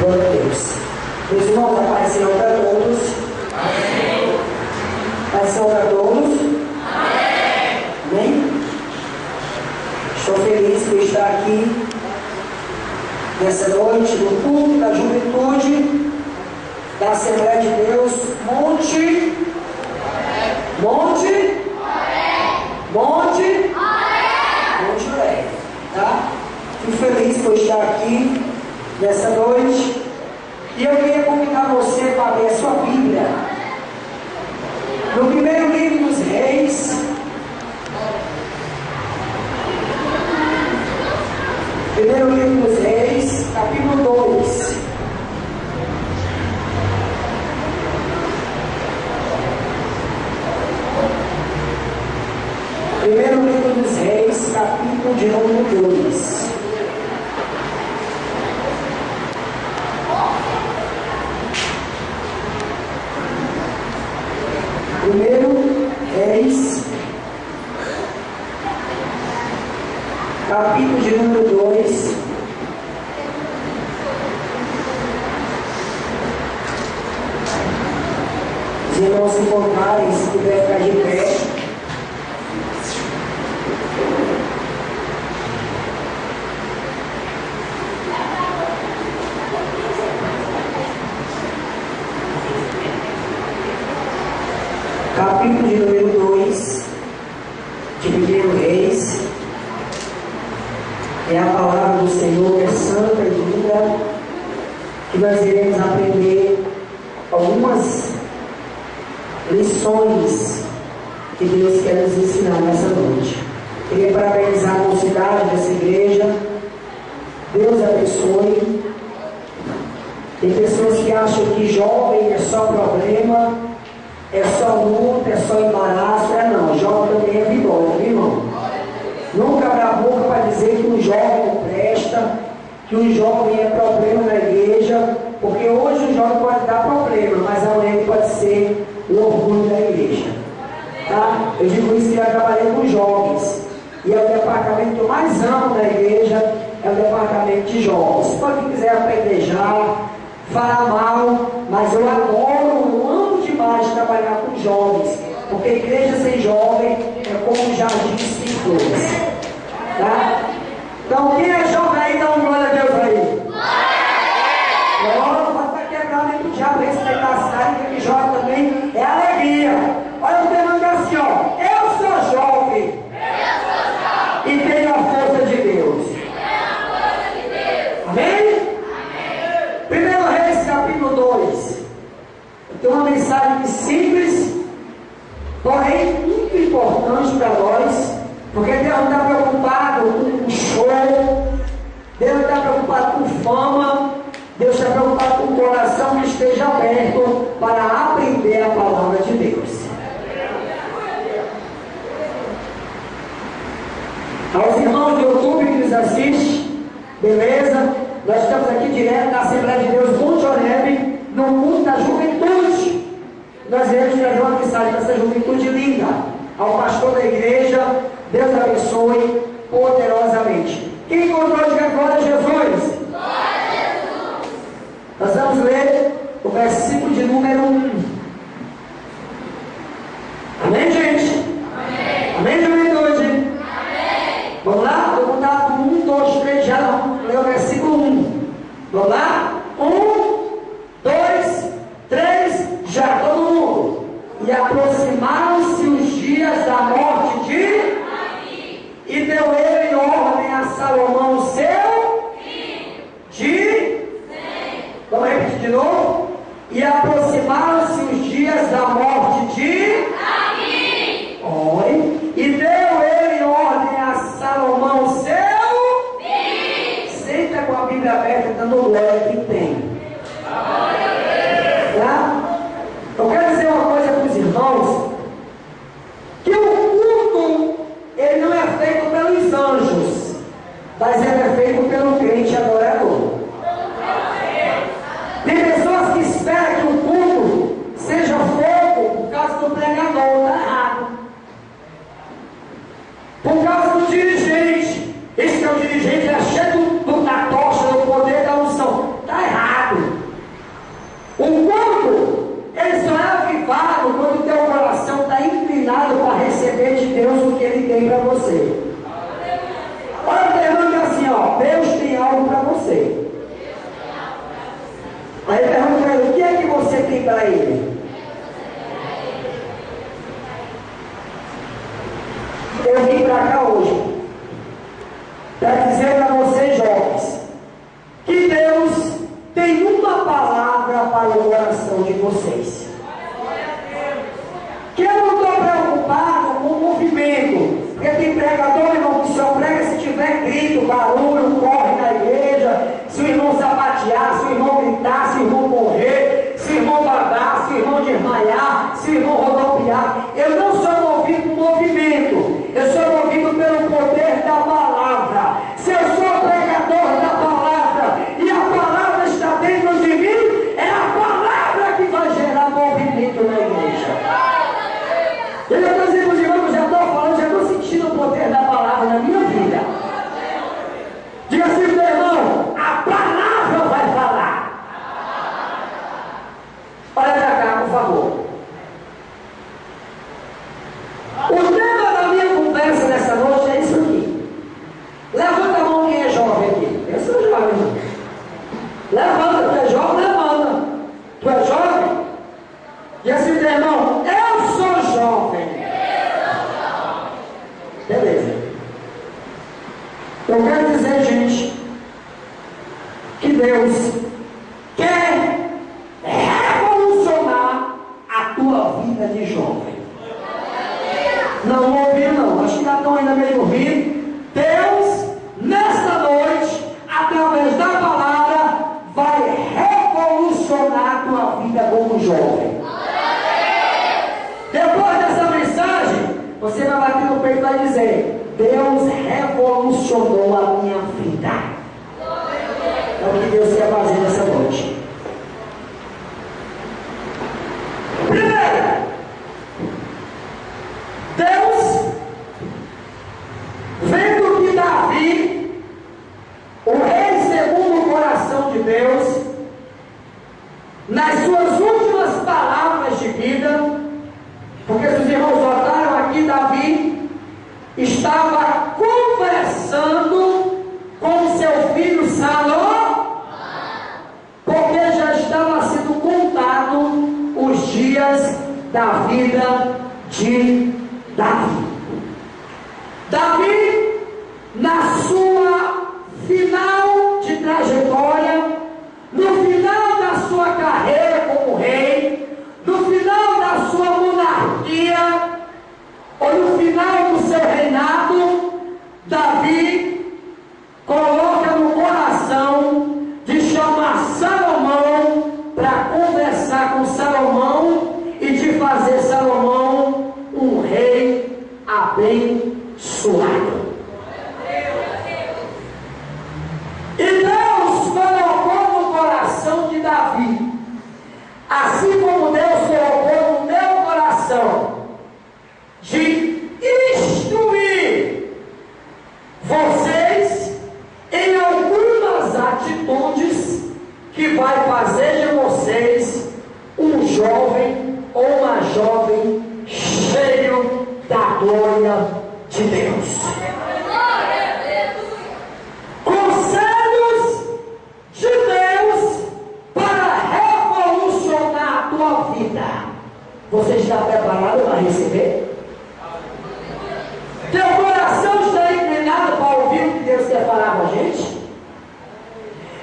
Glória a Deus. Meus irmãos, a paz do Senhor para todos. Amém. Paz do Senhor para todos. Amém. Amém? Estou feliz por estar aqui nessa noite no culto da juventude da Assembleia de Deus Monte Oré, tá? Fico feliz por estar aqui nessa noite e eu queria convidar você para ler a sua Bíblia no primeiro livro dos Reis, capítulo 2. Primeiro livro dos Reis, capítulo de número 2. Primeiro Reis, capítulo de número 2. Os irmãos se encontrarem, se puder ficar de pé. Capítulo de número 2 de 1 Reis, é a palavra do Senhor, que é santa e linda, que nós iremos aprender algumas lições que Deus quer nos ensinar nessa noite. Queria parabenizar a mocidade dessa igreja. Deus abençoe. Tem pessoas que acham que jovem é só problema, é só luta, é só embaraço. Não, jovem também é vitória, viu, irmão? Nunca abra a boca para dizer que um jovem não presta, que um jovem é problema na igreja, porque hoje o jovem pode dar problema, mas amanhã ele pode ser o orgulho da igreja. Tá? Eu digo isso que eu trabalhei com jovens, e é o departamento que eu mais amo da igreja, é o departamento de jovens. Pode quem quiser apedrejar, falar mal, mas eu adoro, eu amo demais trabalhar com jovens, porque a igreja sem jovem é como um jardim sem flores. Tá? Então quem é jovem aí, dá um glória a Deus aí. Glória, vai quebrar dentro do diabo, respeitar que jovem também é alegria. Olha o Fernando assim, ó, eu sou jovem e tenho a força de Deus. Amém? Primeiro Reis, capítulo 2. Eu tenho uma mensagem simples, porém muito importante para nós, porque Deus não está preocupado com show, Deus não está preocupado com fama, Deus está preocupado com o coração que esteja aberto para aprender a palavra de Deus. Aos irmãos do YouTube que nos assistem, beleza? Nós estamos aqui direto da Assembleia de Deus Monte Oré, no culto da juventude. Nós iremos trazer uma mensagem dessa juventude linda ao pastor da igreja. Deus abençoe poderosamente. Quem encontrou de glória a Jesus? Nós vamos ler o versículo de número 1. Amém, gente? Amém. Amém, juventude? Amém. Vamos lá? Vou contar com 1, 2, 3, já vamos ler o versículo 1. Vamos lá? 1, 2, 3, já, todo mundo. E aproximaram-se os dias da morte de Davi, e deu ele ordem a Salomão, seu filho, de vamos repetir de novo? E aproximaram-se os dias da morte de Davi. Ore. E deu ele ordem a Salomão, seu filho. Senta com a Bíblia aberta, dando glória que tem. Tá? Eu quero dizer uma coisa para os irmãos, que o culto, ele não é feito pelos anjos, mas ele é feito pelo crente adorador. Tem pessoas que esperam que o culto seja fogo por causa do pregador, está errado. Por causa do dirigente. Esse que é o dirigente, é cheio da tocha, do poder da unção. Está errado. tem para você. Olha o irmão diz assim, ó, Deus tem algo para você. Aí pergunta para ele, o que é que você tem para ele? Eu vim para cá hoje para dizer para vocês, jovens, que Deus tem uma palavra para o coração de vocês. Que eu não estou preocupado com o movimento, porque tem pregador, irmão, que só prega se tiver grito, barulho, corre na igreja, se o irmão sapatear, se o irmão gritar, se o irmão morrer, se o irmão badar, se o irmão desmaiar, se o irmão rodopiar. Eu não sou movido por movimento, eu sou movido pelo poder da palavra. Se eu sou pregador da palavra e a palavra está dentro de mim, é a palavra que vai gerar movimento na igreja. Eu já estou dizendo, irmãos, já estou falando, já estou sentindo o poder da palavra na minha vida. Diga assim, meu irmão, a palavra vai falar. Olha para cá, por favor. O tema da minha conversa nessa noite é isso aqui. Levanta a mão quem é jovem aqui. Eu sou jovem, irmão. Levanta, tu é jovem, levanta. Tu é jovem? Diga assim, meu irmão, eu sou jovem. Beleza. Eu quero dizer, gente, que Deus quer revolucionar a tua vida de jovem. Não ouvi não, acho que já estão ainda meio ouvindo. Deus, nesta noite, através da palavra, vai revolucionar a tua vida como jovem. Depois dessa mensagem, você vai bater no peito e vai dizer: Deus revolucionou a minha vida. É o que Deus quer fazer nessa noite. Primeiro, Deus, vendo que Davi, o rei segundo o coração de Deus, nas suas últimas palavras de vida, porque se os irmãos notaram aqui, Davi estava conversando com seu filho Salomão, porque já estava sendo contado os dias da vida de Davi. Davi, na sua final de trajetória, no final da sua carreira como rei, no final da sua monarquia, ou no final do seu reinado, Davi coloca no coração de chamar Salomão para conversar com Salomão e de fazer Salomão um rei abençoado. E Deus colocou no coração de Davi, assim como Deus colocou no meu coração, de instruir vocês em algumas atitudes que vai fazer de vocês um jovem ou uma jovem cheio da glória de Deus. Conselhos de Deus para revolucionar a tua vida. Você está preparado para receber? Teu coração está inclinado para ouvir o que Deus quer falar com a gente?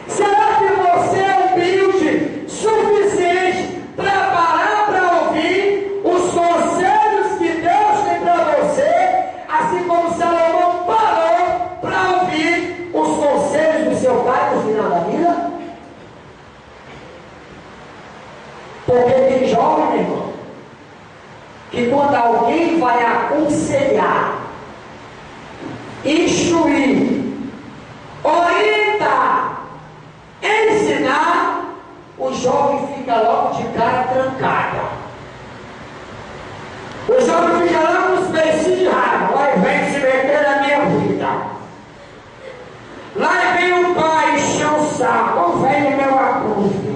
Será que você é humilde suficiente para parar para ouvir os conselhos que Deus tem para você, assim como Salomão parou para ouvir os conselhos do seu pai no final da vida? Porque tem jovem, meu irmão, que quando alguém vai aconselhar, instruir, orientar, ensinar, o jovem fica logo de cara trancada. O jovem fica lá com os peitos de raiva. Lá vem se meter na minha vida. Lá vem o pai encher o saco. Vem meu abuso.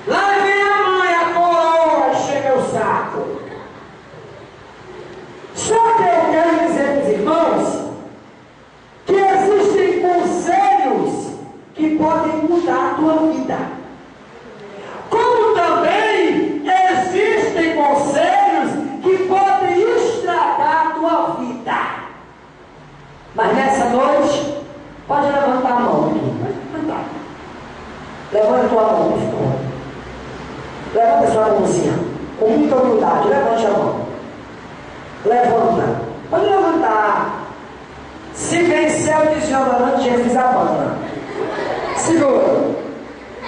Lá vem a mãe, a coroa, encher meu saco. Só que que podem mudar a tua vida. Como também existem conselhos que podem estragar a tua vida. Mas nessa noite, pode levantar a mão aqui. Pode levantar. Levanta a tua mão, pastor. Levanta a sua mãozinha. Com muita humildade, levante a mão. Levanta. Pode levantar. Se vencer o desnudamento, Jesus abana. Segura.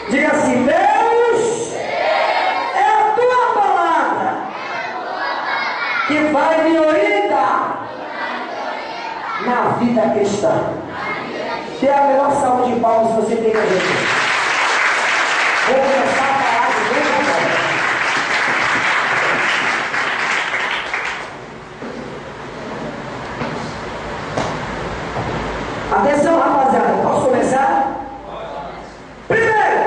Diga assim: Deus, é a tua palavra que vai me orientar na vida cristã. Dê a melhor saúde de palmas que você tem na gente. Vou começar a falar de Deus agora. Atenção, rapaziada, posso começar? Primeiro,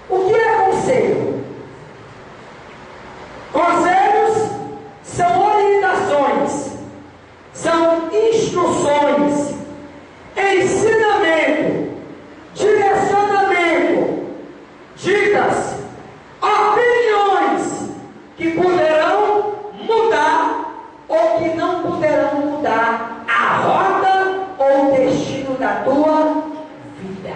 o que é conselho? Conselhos são orientações, são instruções, ensinamento, direcionamento, dicas, opiniões que poderão mudar ou que não poderão mudar a rota ou o destino da tua vida.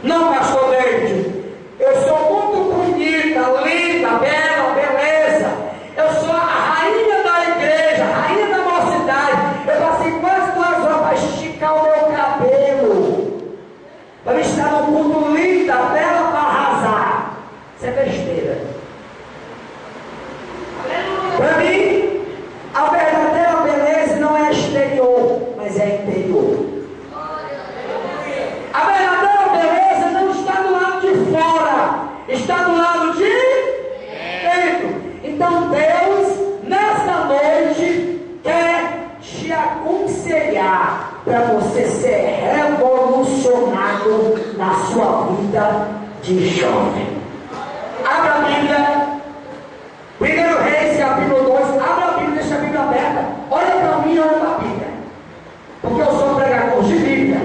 Não, pastor David, eu sou muito bonita, linda, bela, beleza. Eu sou a rainha da igreja, a rainha da mocidade. Eu passei quase 2 horas para esticar o meu cabelo, para estar no culto linda, bela, para arrasar. Isso é besteira. Para mim, a verdadeira beleza não é exterior, mas é interior. A verdadeira beleza não está do lado de fora, está do lado de dentro. Então Deus, nesta noite, quer te aconselhar para você ser revolucionado na sua vida de jovem. Abra a Bíblia, 1 Reis, capítulo 2, abra a Bíblia, deixa a Bíblia aberta. Olha para mim, olha para a Bíblia. Porque eu sou pregador de Bíblia.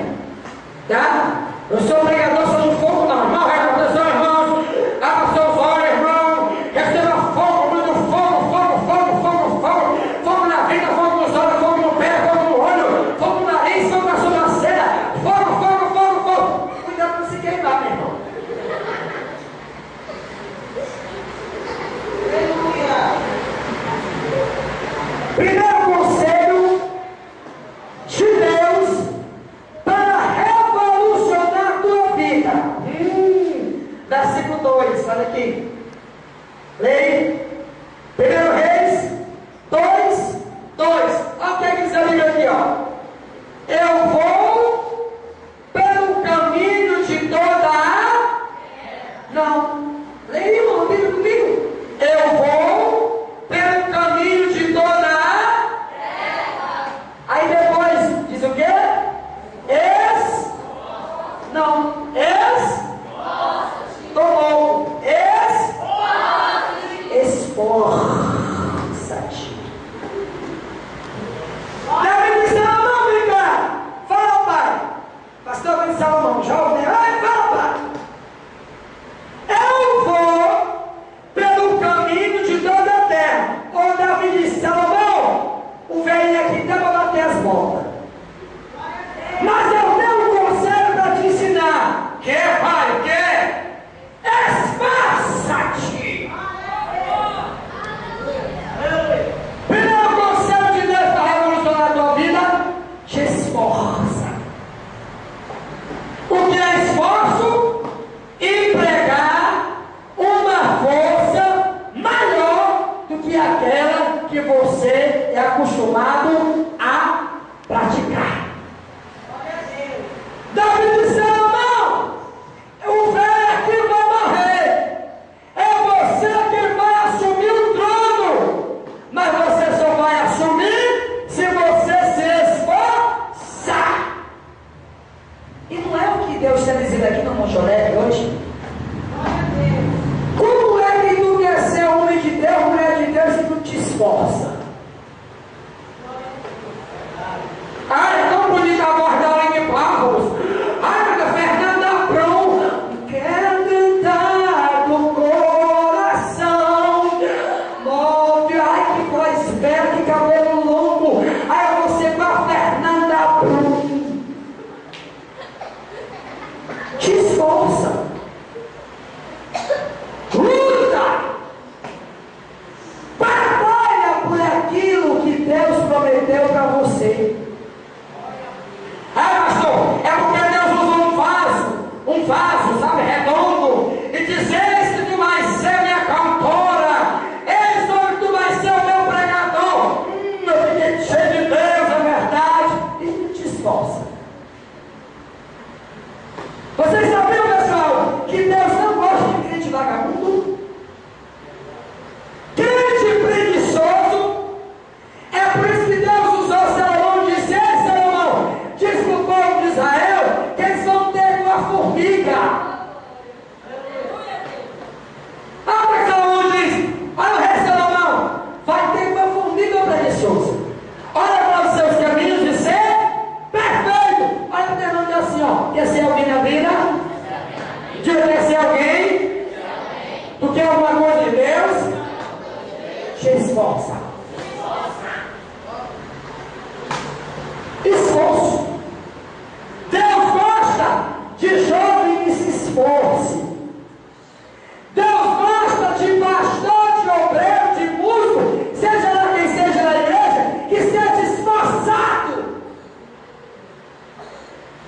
Tá? Eu sou pregador, sou de fogo, não. Irmão, atenção, irmãos. Abra seus olhos, irmão. Receba fogo, muito fogo, fogo, fogo, fogo, fogo. Fogo na vida, fogo nos olhos, fogo no pé, fogo no olho, fogo no nariz, fogo na sobrancelha. Fogo, fogo, fogo, fogo. Cuidado para se queimar, meu irmão. Primeiro conselho de Deus para revolucionar a tua vida. Versículo 2, olha aqui. Leia. 1 Reis 2, 2. Olha o que é que diz a Bíblia aqui, ó. Eu vou pelo caminho de toda a... Não. Leia, irmão, Bíblia comigo. Eu vou pelo caminho de toda a... Aí depois diz o quê? Não. Tomou. Esforça-te. Davi de Salomão, brincar. Fala, pai. Pastor Davi de Salomão, jovem. Ai, fala, pai. Eu vou pelo caminho de toda a terra. Ô Davi de Salomão, o velho aqui dá para bater as botas. Mas eu tenho um conselho para te ensinar. Quer, pai? Quer? Esforça-te. Primeiro conselho de Deus para revolucionar a tua vida: te esforça. O que é esforço? Empregar uma força maior do que aquela que você é acostumado a praticar. Davi de Salomão, o velho aqui vai morrer. É você que vai assumir o trono. Mas você só vai assumir se você se esforçar. E não é o que Deus está dizendo aqui no Monchoré hoje? Como é que tu quer ser homem de Deus, mulher de Deus, se tu te esforça? Ah, é tão bonita a voz da Aline Barros. esforça. Luta. Batalha por aquilo que Deus prometeu para você. Ah, pastor, é porque Deus usou um vaso, sabe, redondo, e diz: esse tu vai ser minha cantora, esse tu vai ser o meu pregador. Eu fiquei cheio de Deus, é verdade. E não te esforça. Vocês sabiam, pessoal, que Deus não gosta de crente vagabundo? Crente preguiçoso. É por isso que Deus usou Salomão e disse: ei, Salomão, diz para o povo de Israel que eles vão ter uma formiga. Ah, mas Salomão diz: olha o rei Salomão, vai ter uma formiga preguiçosa. Olha para os seus caminhos de ser perfeito. Olha para o Deus diz assim: ó, quer ser alguém na vida? Quer ser alguém? Tu quer alguma coisa de Deus? Te esforça. Esforço. Deus gosta de jovem que se esforce. Deus gosta de pastor, de obreiro, de músico, seja lá quem seja na igreja, que seja esforçado.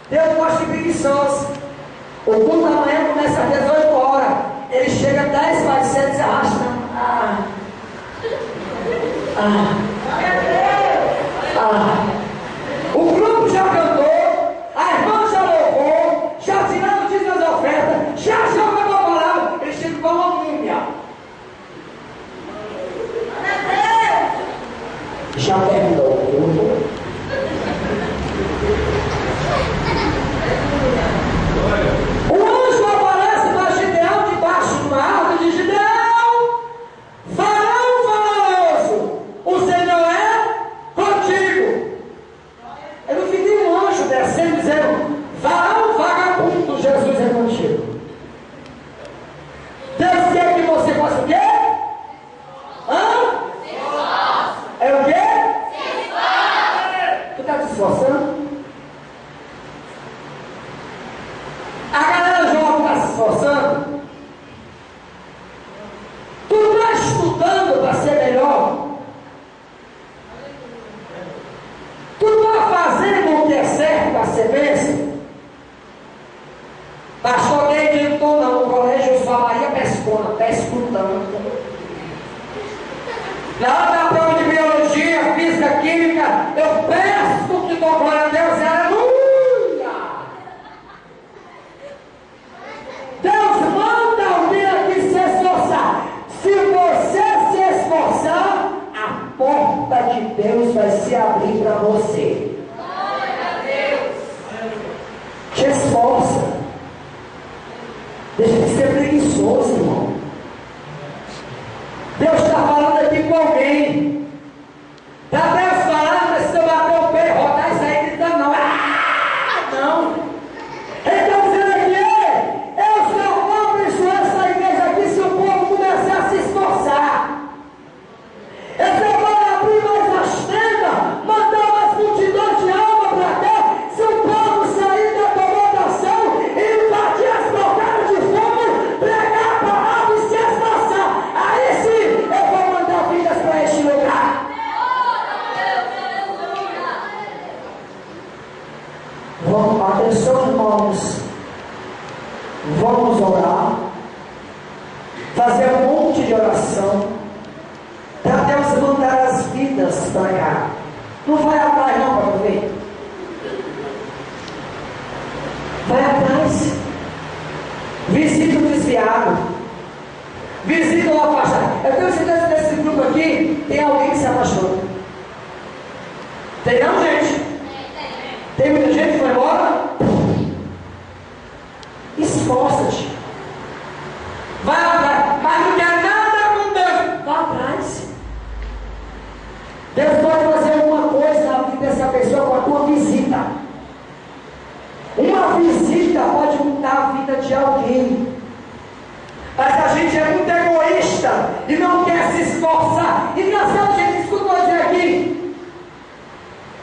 Deus gosta de preguiçoso. O culto da manhã começa às 18 horas. Ele chega 10 para 7 e se arrasta. O grupo já cantou, a irmã já louvou, já tiraram o dízimo das ofertas, já jogou a palavra. Ele chega com uma múmia. Já terminou o culto. O anjo aparece para Gideão debaixo de uma árvore e diz: Gideão, varão valoroso, o Senhor é contigo. Eu não vi um anjo descendo dizendo: varão vagabundo, Jesus é contigo. Deus quer que você faça o quê? É o quê? Tu está te esforçando? A galera jovem está se esforçando. Tu está estudando para ser melhor. Tu está fazendo o que é certo para ser bênção. Pastor Deide, não estou não. O colégio só Maria Pescona, está escutando. Na hora da prova de biologia, física, química, eu peço que dou glória a Deus e aleluia. Deus manda alguém aqui se esforçar. Se você se esforçar, a porta de Deus vai se abrir para você. Glória a Deus. Te esforça. Deixa de ser preguiçoso, irmão. Deus está falando aqui com alguém. Está Deus falando, precisa bater o pé, rodar e sair gritando, não. Não. Ele está dizendo aqui: eu só vou abençoar essa igreja aqui se o povo começar a se esforçar. Eu só vou abrir mais as tendas, mandar mais multidões de alma para cá, se o povo sair da acomodação e invadir as porcadas de fogo, pregar a palavra e se esforçar. Aí sim eu vou mandar vidas para este lugar. Atenção, irmãos. Vamos orar, fazer um monte de oração, para Deus mandar as vidas para cá. Não vai atrás não para ver. Vai atrás. Visita o desviado. Visita o afastado. Eu tenho certeza que nesse grupo aqui tem alguém que se apaixonou. Tem não, gente? Tem muita gente que foi embora? Esforça-te. Vai atrás. Mas não quer nada com Deus. Vá atrás. Deus pode fazer alguma coisa na vida dessa pessoa com a tua visita. Uma visita pode mudar a vida de alguém. Mas a gente é muito egoísta e não quer se esforçar. Engraçado, gente, escuta eu dizer aqui.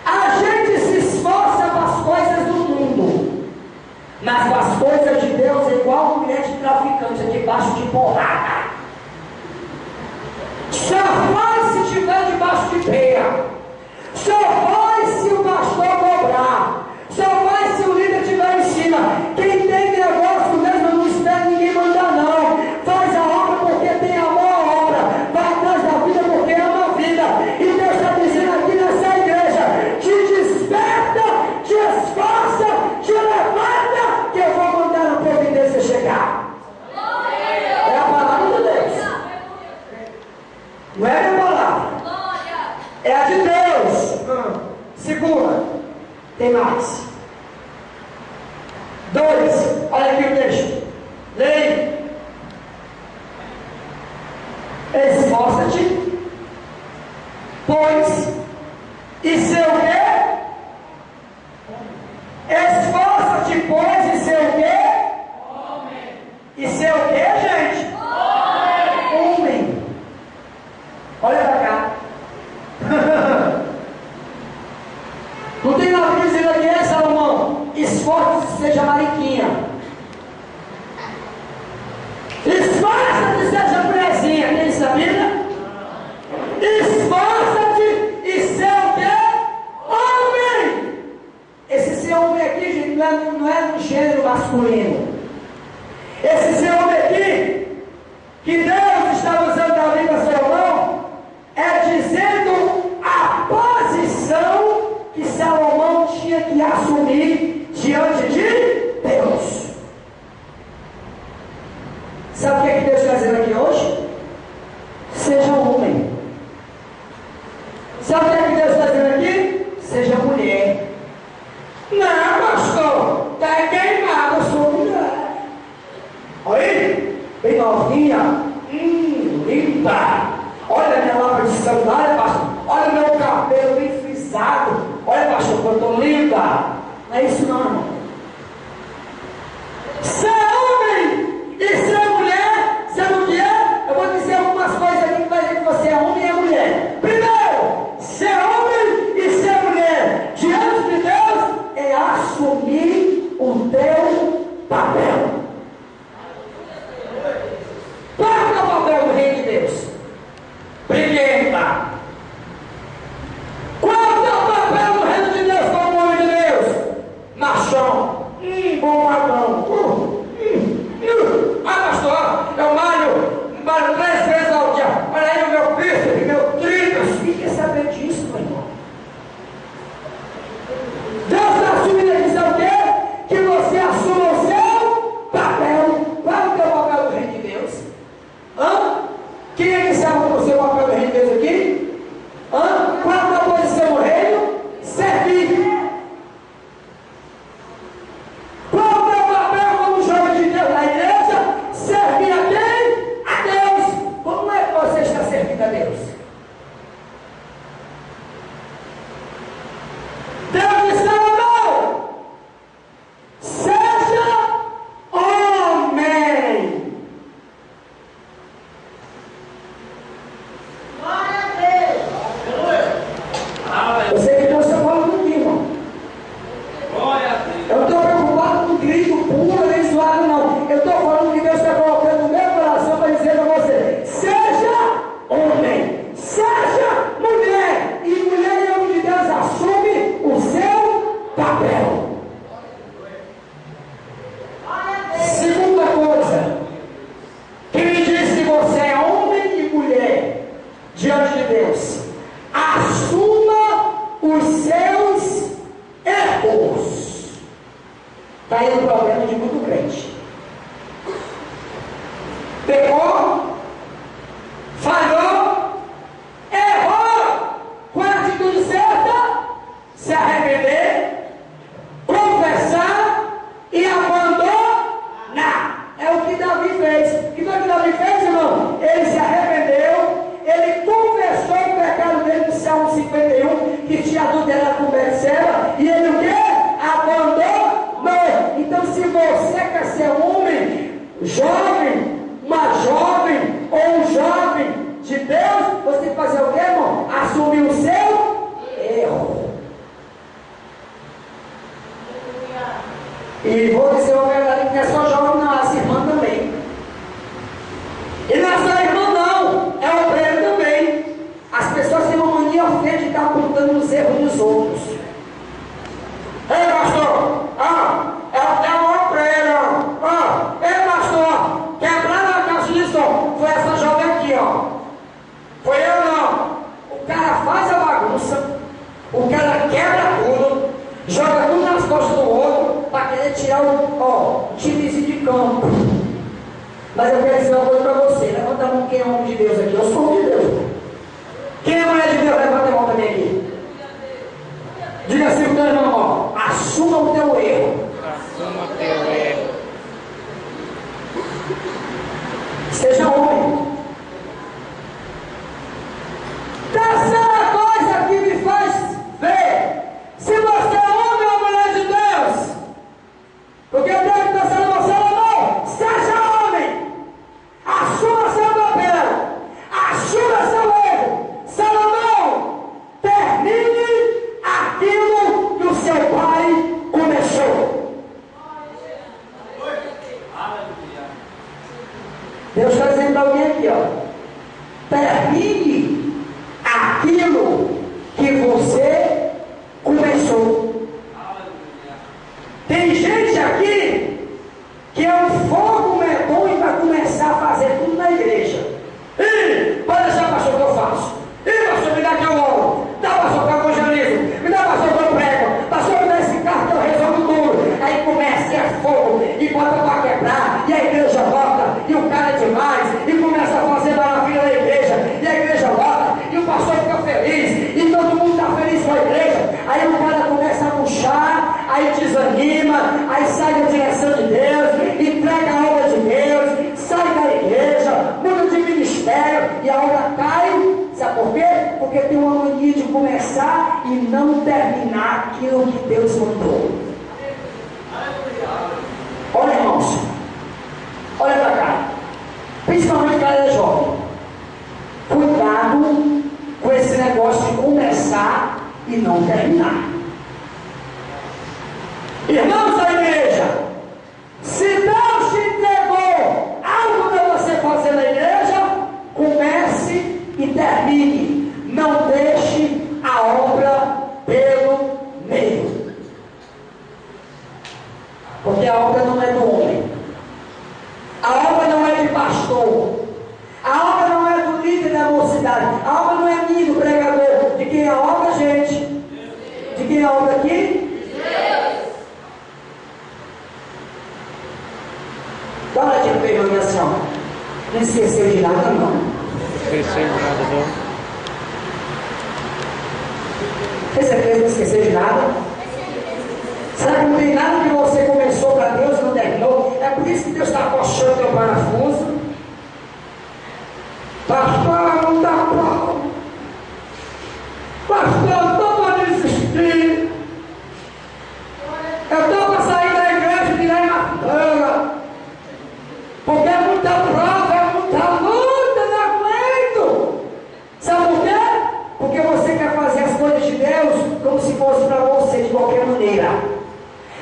A gente se esforça para as coisas do mundo. Mas com as coisas de Deus é igual mulher de traficante, é debaixo de porrada. Só faz se estiver debaixo de peia. Só faz se o pastor cobrar. Só faz se o líder estiver em cima. Quem tem negócio mesmo não espera ninguém mandar não. Faz a obra porque tem amor à obra. Vai atrás da vida porque ama a vida. E Deus está dizendo aqui nessa igreja: te desperta, te esforça, te levanta, que eu vou mandar a providência chegar. É a palavra de Deus. Não é a minha palavra. É a de Deus. Segura. Tem mais. 2. Olha aqui o texto. Leia. Esforça-te, pois, e seu quê? Esforça-te, pois, e seu quê? Homem. E seu quê, gente? Homem. Olha pra cá. Não tem nada que dizer aqui, é, Salomão? Esforça-se, seja mariquinha. Esforça-te, seja mulherzinha. Tem isso na Bíblia? Esforça-te e seu quê? Homem. Esse seu homem aqui, gente, não é no gênero masculino. Esse seu homem aqui, que Deus está usando da vida de Salomão, é dizendo a posição que Salomão tinha que assumir diante de Deus. Sabe o que é que Deus está dizendo aqui hoje? Seja homem. Sabe o que é que Deus está dizendo aqui? Seja mulher. Não, pastor, está queimado, eu sou mulher. Olha aí, bem novinha, linda. Olha minha lábia de sandália, pastor. Olha meu cabelo bem frisado. Olha, pastor, eu estou linda. Não é isso não, irmão. Ser homem e ser mulher, sabe o que é? Eu vou dizer algumas coisas aqui que vai dizer que você é homem e é mulher. Primeiro, ser homem e ser mulher diante de Deus é assumir o teu papel. Qual é o teu papel no reino de Deus? Briguenta. Qual é o teu papel no reino de Deus como homem de Deus? Machão. Bombadão. Pastor, eu malho 3 vezes ao dia. Olha aí o meu bíceps, meu tríceps. Quem quer saber disso, meu irmão? Deus está assumindo aqui, sabe o quê? Que você assuma o seu papel. Qual é o teu papel no reino de Deus? Quem é que sabe o seu papel no reino de Deus aqui? Qual é a tua posição no reino? Servir. Qual é o teu papel como jovem de Deus na igreja? Servir a quem? A Deus. Como é que você está servindo a Deus? Deus está não. Seja homem. Eu sei que Deus está falando aqui, irmão. Eu não estou preocupado com grito puro nem zoado, não. Eu estou falando que Deus está colocando no meu coração para dizer para você: seja homem, seja mulher. E mulher e homem de Deus assume o seu papel. Segunda coisa, quem diz que você é homem e mulher diante de Deus, assuma os seus erros. Está aí o problema de muito crente. Pecou, falhou, errou, com a atitude certa, se arrepender, confessar e abandonar. É o que Davi fez. O que foi que Davi fez, irmão? Ele se arrependeu, ele confessou o pecado dele no Salmo 51, que tinha adulterado com Betseba, e ele o quê? Abandonou. Então, se você quer ser homem, jovem, uma jovem ou um jovem de Deus, você tem que fazer o quê, irmão? Assumir o seu erro. E E vou dizer uma verdade, que não é só jovem, não, as irmãs também. E não é só irmã, não, é obreiro também. As pessoas têm uma mania feia de estar apontando os erros dos outros. Ei, pastor, é uma obreira. Ei, pastor, quebraram a caixa de som. Foi essa jovem aqui, ó. Foi eu, não. O cara faz a bagunça, o cara quebra tudo, joga tudo nas costas do outro, para querer tirar o timezinho de campo. Mas eu quero dizer uma coisa para você. Levanta a mão, quem é homem de Deus aqui? Eu sou homem de Deus. Quem é mulher de Deus? Levanta a mão também aqui. Diga assim pro teu irmão, assuma o teu erro. Assuma o teu erro. Seja homem. Terceira coisa que me faz ver se você é homem ou mulher de Deus. Porque Deus está dizendo a você, não, seja homem. Assuma seu papel. Assuma seu erro. Salomão, termine aquilo que o seu pai começou. Deus está dizendo para alguém aqui, termine aquilo que você começou. Tem gente aqui que é um fogo medonho para começar a fazer tudo na igreja. Ih, pode deixar, pastor, que eu faço. Ih, pastor, me dá que eu oro. Dá, pastor, que eu evangelizo. Me dá, pastor, que eu prego. Pastor, me dá esse carro que eu resolvo tudo. Aí começa, é fogo, e bota para quebrar, e a igreja volta, e o cara é demais, e começa a fazer maravilha na igreja, e a igreja volta, e o pastor fica feliz, e todo mundo está feliz com a igreja. Aí o cara começa a puxar, aí desanima, aí sai da direção de Deus, entrega a obra de Deus, sai da igreja, muda de ministério, e a obra cai. Sabe por quê? Porque tem uma mania de começar e não terminar aquilo que Deus mandou. Olha, irmãos, olha para cá, principalmente para a jovem. Cuidado com esse negócio de começar e não terminar. Irmãos da igreja, se Deus te entregou algo para você fazer na igreja, comece e termine. Não deixe a obra pelo meio. Porque a obra não é do homem. A obra não é de pastor. A obra não é do líder da mocidade. A obra não é minha, do pregador. De quem é a obra, gente? De quem é a obra aqui? Deus. Dá uma olhadinha para ele assim, ó. Não esqueceu de nada, não. Esqueceu de nada, não. Tem certeza que não esqueceu de nada? Será que não tem nada que você começou para Deus e não terminou? É por isso que Deus está coxando teu parafuso. Pastor, não dá bom. Pastor, eu estou para desistir. Eu estou para sair da igreja e virar na cama. Porque é muita prova, é muita luta, não aguento. Sabe por quê? Porque você quer fazer as coisas de Deus como se fosse para você de qualquer maneira.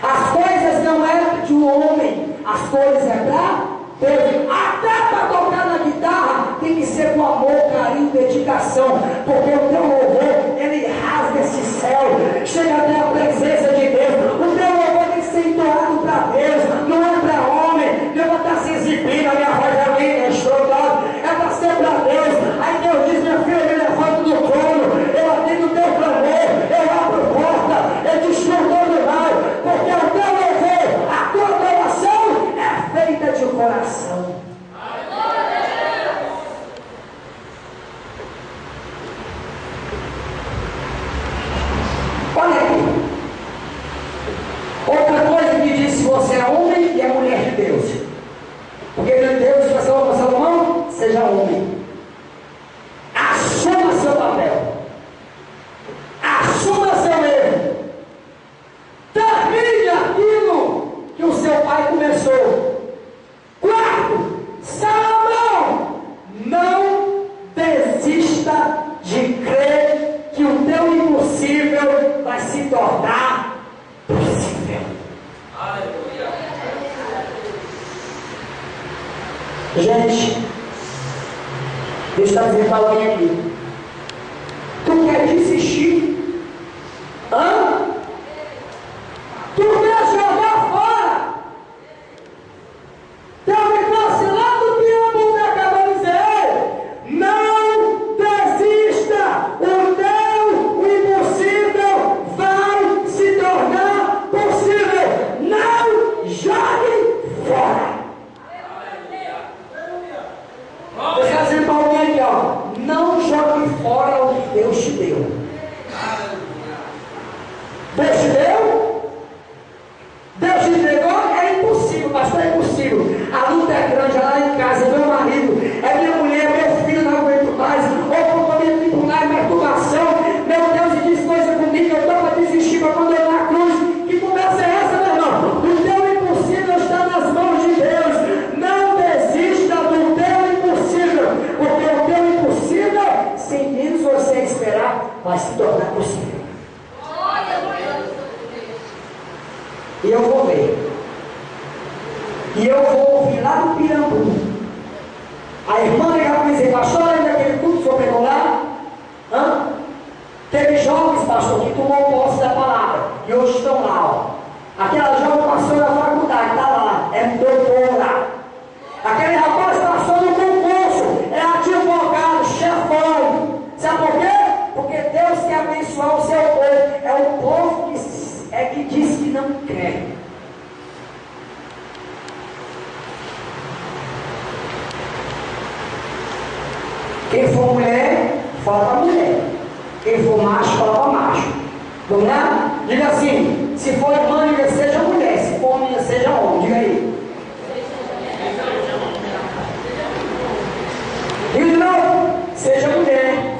As coisas não é de um homem, as coisas é para Deus. Até para tocar na guitarra tem que ser com amor, carinho, dedicação, porque o teu louvor, ele rasga esse céu, chega até a presença de Deus. O teu louvor tem que ser entoado para Deus, não é para homem. Deus vai estar se exibindo, a minha voz é linda, é estrondosa, é para ser para Deus. Aí Deus diz, minha filha, me levanta do trono, eu atendo o teu clamor, eu abro porta, eu destruo todo mal, porque o teu louvor, a tua adoração é feita de coração. Olha aqui. Outra coisa que diz se você é homem e é mulher de Deus. Porque Deus vai falar para Salomão, seja homem. Assuma seu papel. Assuma seu erro. Termine aquilo que o seu pai começou. Quarto, Salomão, não desista de crer que o teu impossível vai se tornar possível. Aleluia. Gente, Deus está dizendo para alguém aqui: tu quer desistir? Hã? Tu quer jogar fora? Então me trouxe lá do Piambu da Cabanizei. Não desista. O impossível vai se tornar possível. Não jogue fora. Você está dizendo para alguém aqui, ó: não jogue fora o que Deus te deu. Deus te deu? Deus te entregou? É impossível, pastor, é impossível. A luta é grande, lá em casa, é meu marido, é minha mulher, é meu filho, não aguento mais. Ou por minha tribunal e perturbação. Meu Deus, e diz coisa comigo, eu estou para desistir, para condenar a cruz. Que conversa é essa, meu irmão? O teu impossível está nas mãos de Deus. Não desista do teu impossível, porque o teu impossível, sem menos você esperar, vai se tornar possível. E eu vou ver. E eu vou ouvir lá no Pirambu a irmã ligar para dizer: pastor, lembra daquele culto que foi pregou lá? Teve jovens, pastor, que tomou posse da palavra e hoje estão lá, ó. Aquela jovem passou na faculdade, está lá, é doutora. Aquele rapaz passou no concurso, é advogado, chefão. Sabe por quê? Porque Deus quer abençoar o seu povo. É o povo que diz que não quer. Quem for mulher, fala para mulher. Quem for macho, fala para macho. Vamos lá? Diga assim: se for irmã, diga seja mulher. Se for homem, seja homem. Diga aí. Diga de novo: seja mulher.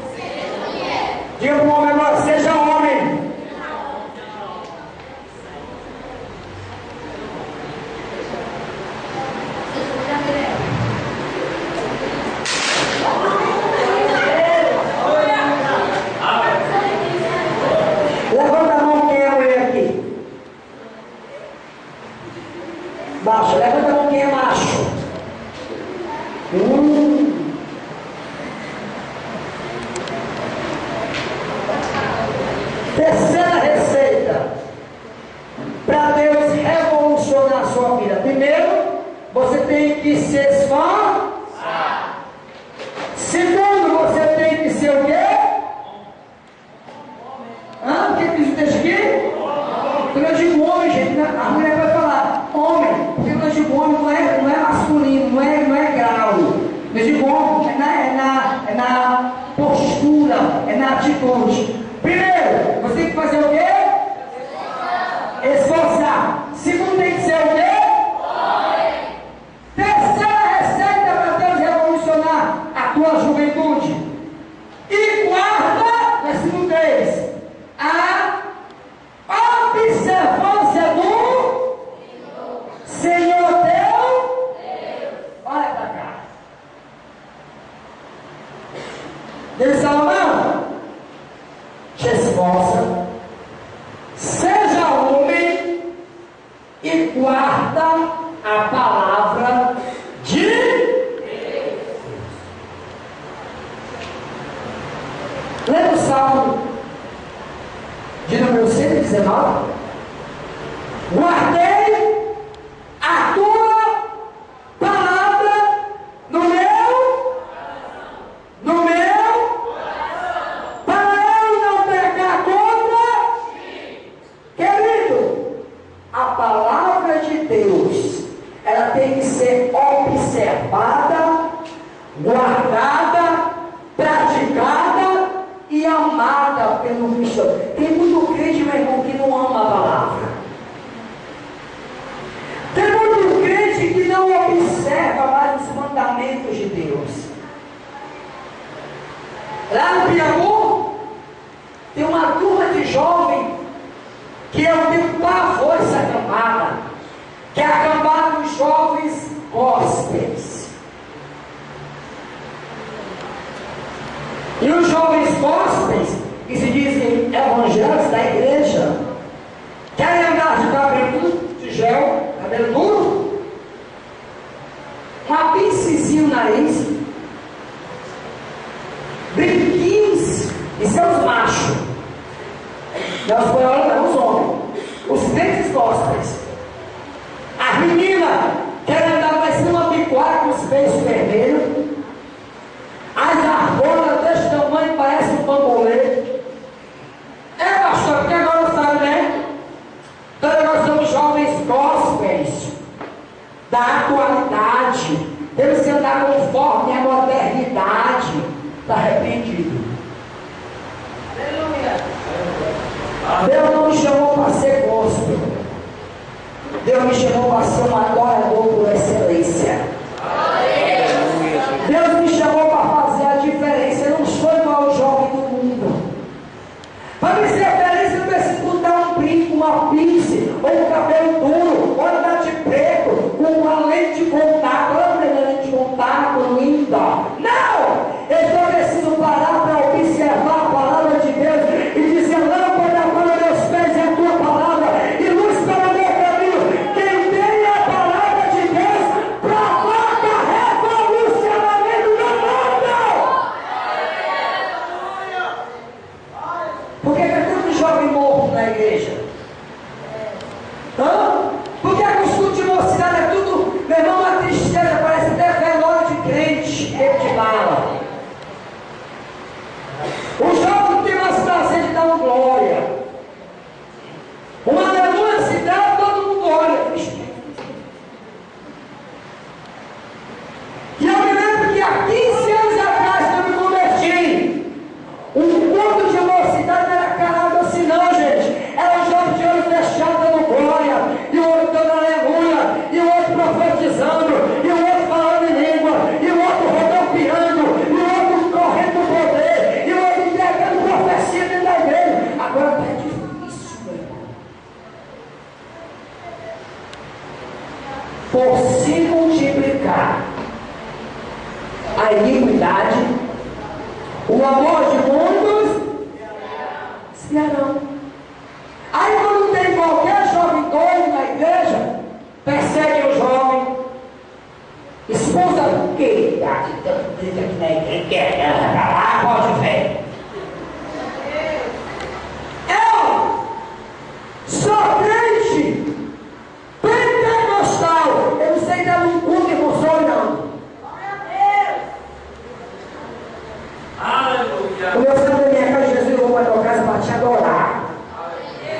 Diga para o homem agora: seja homem. Levanta a mão, quem é a mulher aqui? Baixo. Levanta a mão, quem é macho? Terceira receita para Deus revolucionar a sua vida. Primeiro, você tem que se esforçar. Segundo, você tem que ser o quê? O que diz o texto aqui? Quando eu digo homem, gente, a mulher vai falar homem, porque quando eu digo homem não é masculino, não é grau. Eu digo homem, é na postura, é na atitude. Primeiro, você tem que fazer o quê? Esforçar. Segundo, tem que ser o quê? Terceira receita para Deus revolucionar a tua juventude. E quarta, versículo 3, a observância do Senhor Deus. Olha para cá. Deus Salomão, te esforça, seja homem e guarda a palavra de Deus. Lê o Salmo de número 119. Guardei a tua palavra no meu para eu não pecar contra. Querido, a palavra de Deus, ela tem que ser observada, guardada, praticada e amada pelo cristão. Tem muito crente, meu irmão, que não ama a palavra. Tem muito crente que não observa mais os mandamentos de Deus. Lá no Piambu, tem uma turma de jovem que eu tenho pavor essa cambada, que é a cambada dos jovens gospels. E os jovens gospels, que se dizem evangélicos da igreja, querem andar de cabelo de gel, cabelo duro, uma pincezinha nariz, brinquinhos e seus machos. Não, os espanhóis não, os homens. Os crentes gospels. As meninas querem andar parecendo uma biquara com os peitos vermelhos. As argolas desse tamanho parecem um bambolê. Pastor, porque agora sabe, né? Então nós somos jovens gospels da atualidade. Temos que andar conforme a modernidade. Está arrependido. Aleluia. Deus não me chamou para ser gospel. Deus me chamou para ser um adorador por excelência. Deus me chamou para fazer a diferença. Eu não sou igual ao jovem do mundo. Para me ser feliz, eu preciso dar um brinco, uma pince, ou um cabelo duro, ou andar de preto, com uma lente de contato. Olha para a lente de contato linda. Não! Eu preciso parar para observar a palavra de Deus e dizer: lâmpada para meus pés é a tua palavra e luz para o meu caminho. Quem tem a palavra de Deus provoca revolucionamento no mundo. Por que é tanto jovem morto na igreja? Por que os cultos de mocidade é tudo, meu irmão, uma tristeza? Parece até velório de crente, de bala. O jovem tem mais prazer de dar uma glória. Uma aleluia se dá, todo mundo olha. E eu me lembro que há 15 anos atrás, quando eu me converti, um culto de mocidade não era calado assim, não, gente. Era um jovem de olho fechado dando glória, e o outro dando aleluia, e o outro profetizando, e o outro falando em língua, e o outro rodopiando, e o outro correndo no poder, e o outro entregando profecia dentro da igreja. Agora está difícil, meu irmão. Por se multiplicar a iniquidade, o amor de muitos esfriarão. Aí quando tem qualquer jovem doido na igreja, persegue o jovem, expulsa o quê? Aqui na igreja, lá pode ver. Eu sou crente pentecostal. Eu não sei dar um culto que sou, não. O meu filho da minha casa, Jesus, eu vou para a tua casa para te adorar.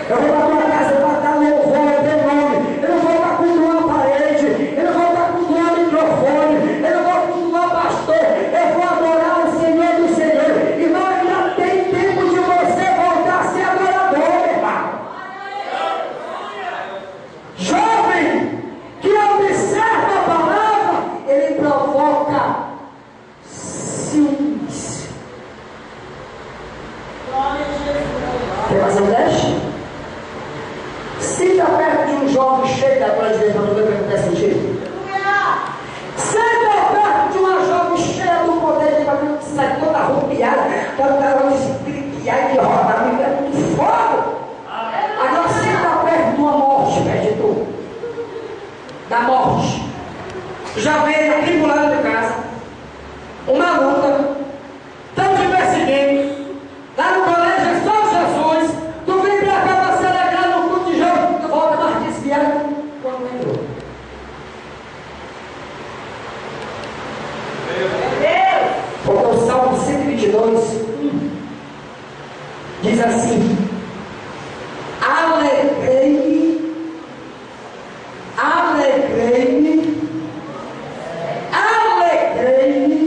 Eu vou para a tua casa para dar louvor ao teu nome. Eu não vou para cultuar a parede. Eu não vou para cultuar o microfone. Eu não vou cultuar pastor. Eu vou adorar o Senhor do Senhor. Irmão, ainda tem tempo de você voltar a ser adorador, irmão. Jovem que observa a palavra, ele provoca ciúmes. Quer fazer um teste? Senta perto de um jovem cheio da glória de Deus para não ver o que acontece contigo. Senta perto de uma jovem cheia do poder de Deus para não sair toda arrupiada, para o cara se criar e rodar, me dá muito fogo. Agora senta perto de uma morte, perto de tu. Da morte. Já veio atribulado de casa. Uma luta. Estão te perseguindo. Lá no colégio é só Jesus. Tu vem pra cá para se alegrar no culto de jovem. Tu volta mais desviado. Quando lembrou. Porque o Salmo 122 diz assim: alegrei-me, alegrei-me, alegrei-me,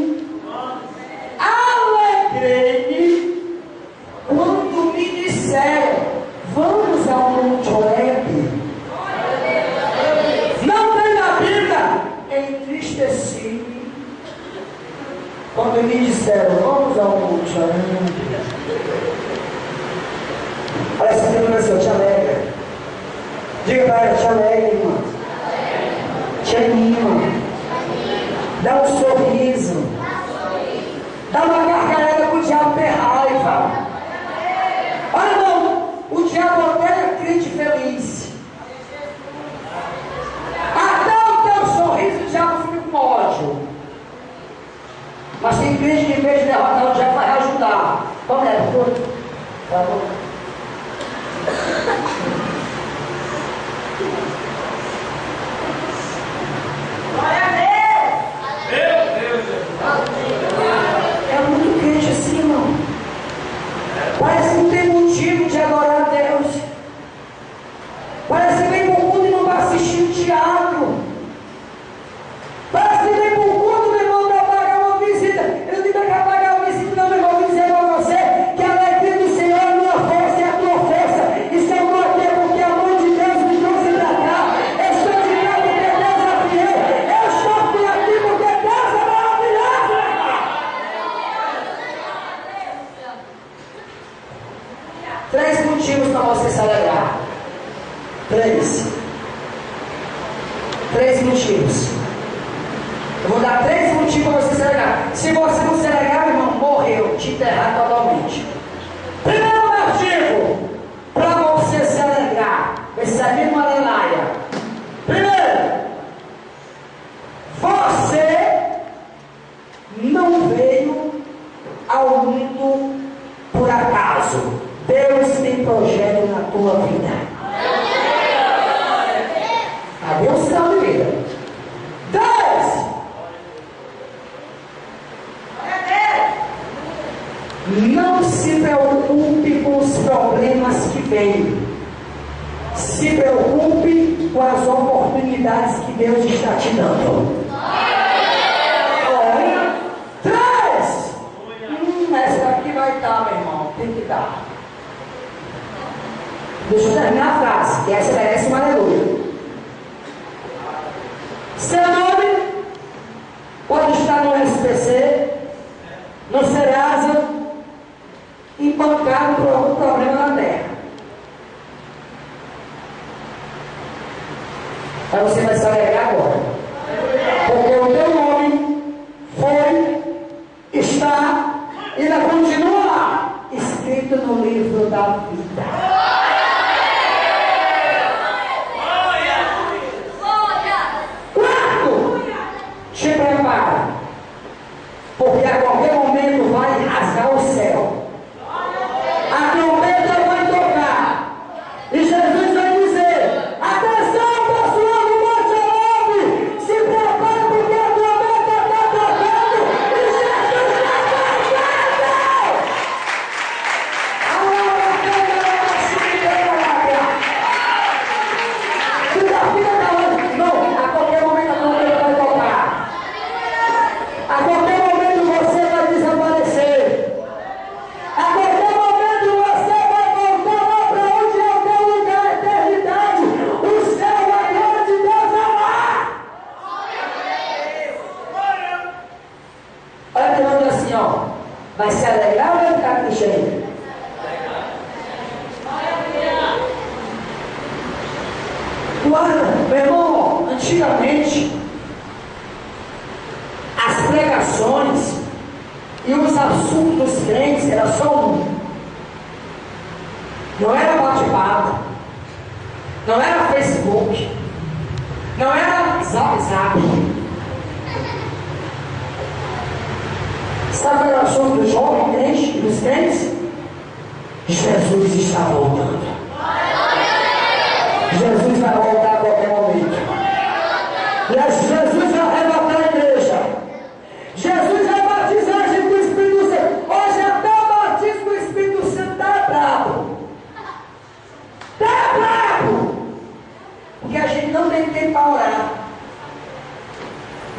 alegrei-me, quando me disseram: vamos ao Monte Horebe. Não tem na Bíblia, entristeci-me quando me disseram: vamos ao Monte Horebe. Olha essa menina assim, te alegra. Diga para ela: te alegra, irmã. Te anima. Dá um sorriso. Dá uma gargalhada para o diabo ter raiva. Olha, irmão, o diabo até é crente feliz. Até o teu sorriso o diabo fica com ódio. Mas tem crente que, em vez de derrotar o diabo, vai ajudar. Como é? Por favor. Glória a Deus! É muito crente assim, irmão. Parece que não tem motivo de adorar a Deus. Parece que vem para o culto e não vai assistir teatro. Parece que vem para o culto, meu irmão, para pagar uma visita. Eu não tenho que pagar uma visita, não, meu irmão. Vou dizer para você que a alegria do Senhor é a minha força e a tua força. E se eu estou aqui é porque a mão de Deus me trouxe para cá. Eu estou de cá porque Deus é fiel. Eu estou aqui porque Deus é maravilhoso, meu irmão. 3 motivos para você se alegrar. 3 motivos. Eu vou dar 3 motivos para você se alegrar. Se você não se alegrar, meu irmão, morreu, te enterrar totalmente. Primeiro motivo para você se alegrar. Esse aqui não é aleluia. Primeiro, você não veio ao mundo por acaso. Deus tem projeto na tua vida. Deus sinal de vida. 2. Não se preocupe com os problemas que vêm. Se preocupe com as oportunidades que Deus está te dando. 3. Essa daqui vai dar, meu irmão. Tem que dar. Deixa eu terminar a frase, que essa merece uma aleluia. Seu nome pode estar no SPC, no Serasa, embancado por algum problema na terra. Mas você vai se alegrar agora. Porque o teu nome foi, está e ainda continua lá, escrito no livro da vida. Te prepara, porque a qualquer momento vai rasgar o céu. A trombeta vai tocar. E Jesus vai dizer: atenção, pessoal do Monte Orbe, se prepara porque a trombeta está tocando e Jesus está tocando. Tu já fica calando. Não, a qualquer momento a trombeta vai tocar. A qualquer momento você vai desaparecer. A qualquer momento você vai voltar lá para onde é o teu lugar, a eternidade. O céu, a glória de Deus é lá. Olha que nome assim, ó. Vai se alegrar ou vai ficar triste aí? Meu irmão, antigamente as pregações e os assuntos dos crentes era só um. Não era bate-papo, não era Facebook, não era zap. Sabe qual era o assunto do jovem crente e dos crentes? Jesus está voltando. Jesus vai voltar a qualquer momento. Jesus vai arrebatar a igreja. Jesus vai batizar a gente com o Espírito Santo. Hoje até o batismo do Espírito Santo está bravo. Está bravo. Porque a gente não tem tempo para orar.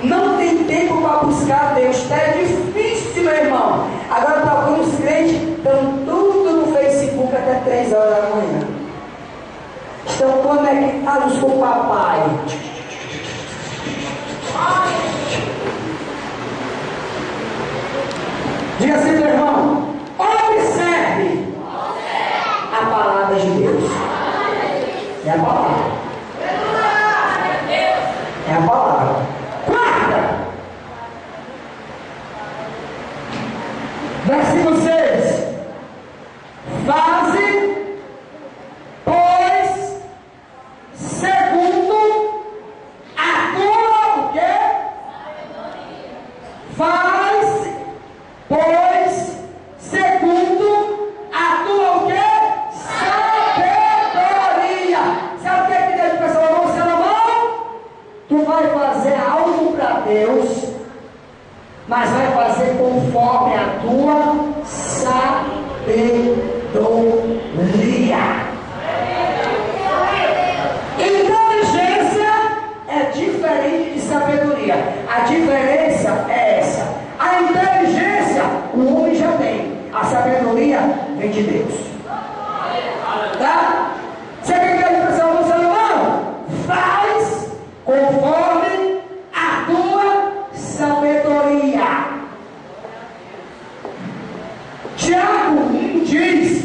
Não tem tempo para buscar Deus. É difícil, meu irmão. Agora, para alguns crentes, estão tudo no Facebook até 3 horas da manhã. Estão conectados com o papai. Diga assim, meu irmão, observe a palavra de Deus. É a palavra. É a palavra. Quarta, versículo 6. Faze, pois, segundo a tua o quê? Faz Deus, mas vai fazer conforme a tua sabedoria. Inteligência é diferente de sabedoria. A diferença é essa. A inteligência o homem já tem. A sabedoria vem de Deus. Tá? Você quer que a expressão do Salomão? Faz conforme a tua sabedoria. Tiago 1 diz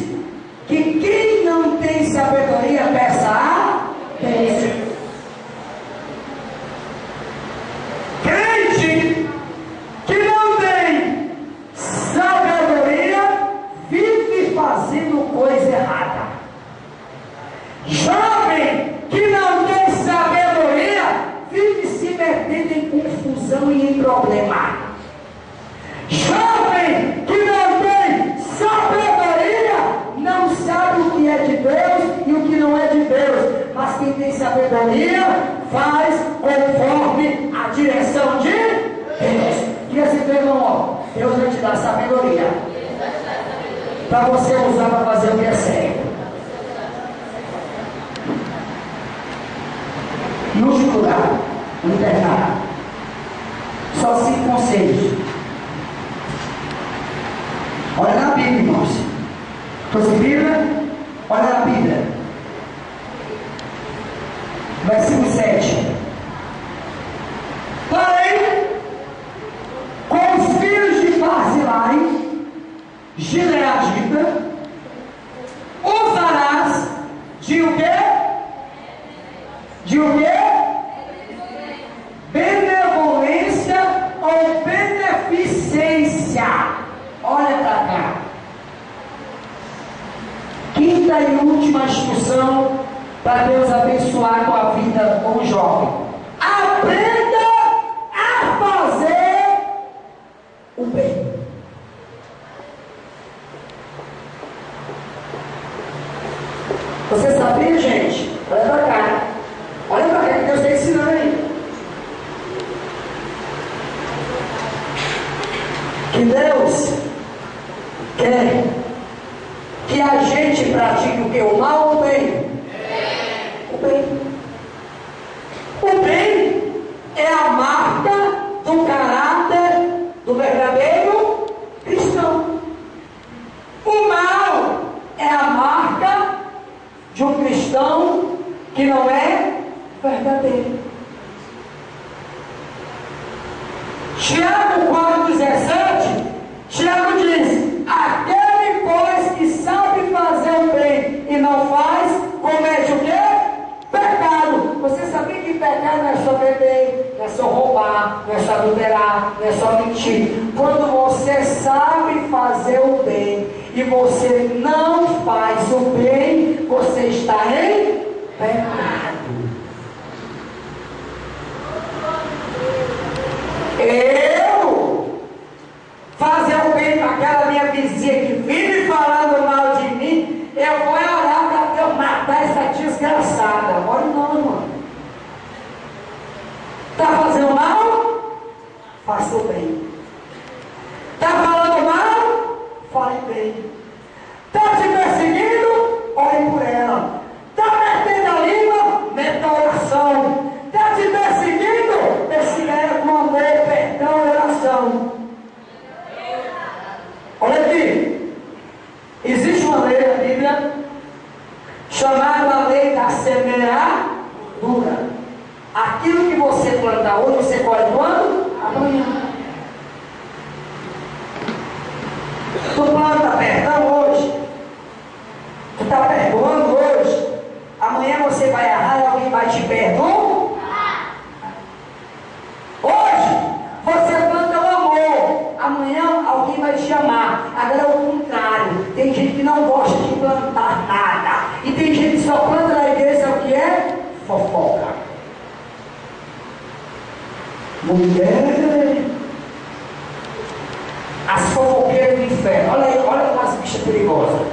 que quem não tem sabedoria peça a Deus. Crente que não tem sabedoria vive fazendo coisa errada. Jovem que não tem sabedoria vive se metendo em confusão e em problema. Jovem que não tem sabedoria não sabe o que é de Deus e o que não é de Deus. Mas quem tem sabedoria faz conforme a direção de Deus. E assim, meu irmão, Deus vai te dar sabedoria para você usar para fazer o que é certo. No lugar, no internato, só 5 conselhos. Olha na Bíblia, irmãos. Trouxe Bíblia? Olha na Bíblia. Versículo 7. Porém, com os filhos de Barzilai, Gileadita, usarás de o quê? De o quê? Benevolência ou beneficência. Olha para cá. Quinta e última instrução para Deus abençoar a tua vida como jovem. Aprenda a fazer o bem. Você sabia, gente? Olha para cá. Olha para cá que Deus está ensinando aí. Que Deus quer que a gente pratique o que? O mal ou o bem? O bem. O bem é a marca do caráter do verdadeiro cristão. O mal é a marca de um cristão que não é verdadeiro. Tiago 4,17, Tiago diz: aquele, pois, que sabe fazer o bem e não faz, comete o quê? Pecado. Você sabia que pecado não é só beber, não é só roubar, não é só adulterar, não é só mentir. Quando você sabe fazer o bem e você não faz o bem, você está em pecado. Eu fazer o bem para aquela minha vizinha que vive falando mal de mim, eu vou orar para Deus matar essa desgraçada. Olha não, irmão. Está fazendo mal? Faça o bem. Está falando mal? Fale bem. Está te perseguindo? Ore por ela. Está metendo a língua? Meta a oração. Está te perseguindo? Persiga ela com amor, perdão e oração. Olha aqui. Existe uma lei na Bíblia chamada lei da semeadura. Aquilo que você plantar hoje, você colhe quando? Amanhã. Tu planta perdão hoje, tu está perdoando hoje, amanhã você vai errar e alguém vai te perdoar. Hoje você planta o amor, amanhã alguém vai te amar. Agora é o contrário, tem gente que não gosta de plantar nada, e tem gente que só planta na igreja o que é? Fofoca. Mulher, as fofoqueiras do inferno. Olha aí, olha como as bichas perigosas.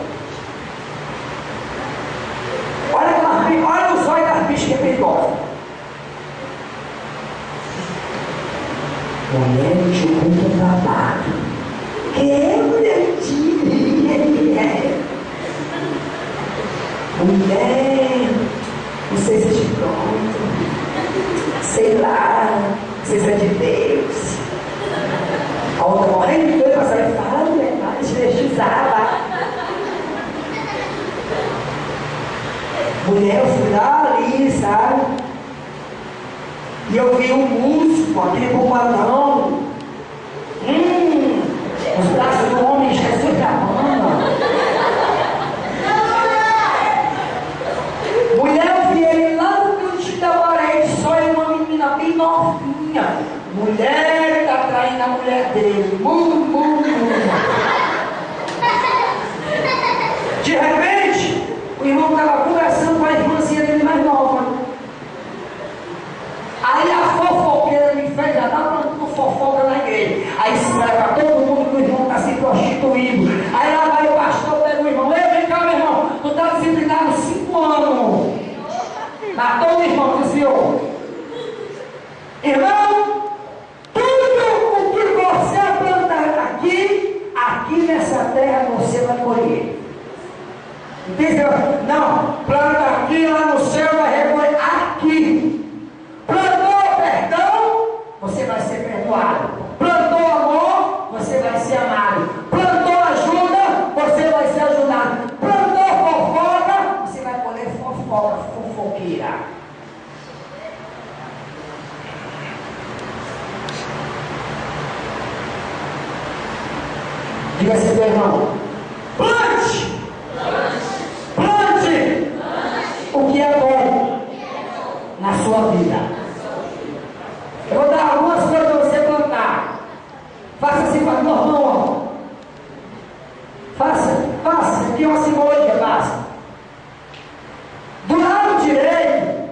Olha os olhos das bichas que é perigosa. Mulher, eu te conto babado. Que mulher antiga. Mulher, não sei se te conto. Sei lá, não sei se é de Deus. A outra morrendo de doido, passava e fala, mulher, para de legisar. Mulher, eu fui lá ali, sabe? E eu vi um músico, aquele bombadão. Os braços do homem, Jesus da mama. Mulher, eu vi ele lá no cantinho da parede, só ele uma menina bem novinha. Mulher, está traindo a mulher dele. De repente, o irmão estava conversando com a irmãzinha dele mais nova. Aí a fofoqueira me fez, já estava plantando fofoca na igreja. Aí se vai para todo mundo que o irmão está se prostituindo. Aí lá vai o pastor, pega o irmão. Ei, vem cá, meu irmão. Tu está disciplinado 5 anos. Matou o irmão, desviou. Irmão, tudo o que você plantar aqui nessa terra você vai colher. Entendeu? Não, planta aqui, lá no céu vai recolher aqui. Plantou perdão, você vai ser perdoado. Plantou amor, você vai ser amado. Plantou ajuda, você vai ser ajudado. Plantou fofoca, você vai colher fofoca, fofoqueira. Diga assim, meu irmão, plante o que é bom na sua vida. Eu vou dar algumas coisas para você plantar. Faça assim, meu irmão. Faça, aqui é uma simbologia, faça. Do lado direito,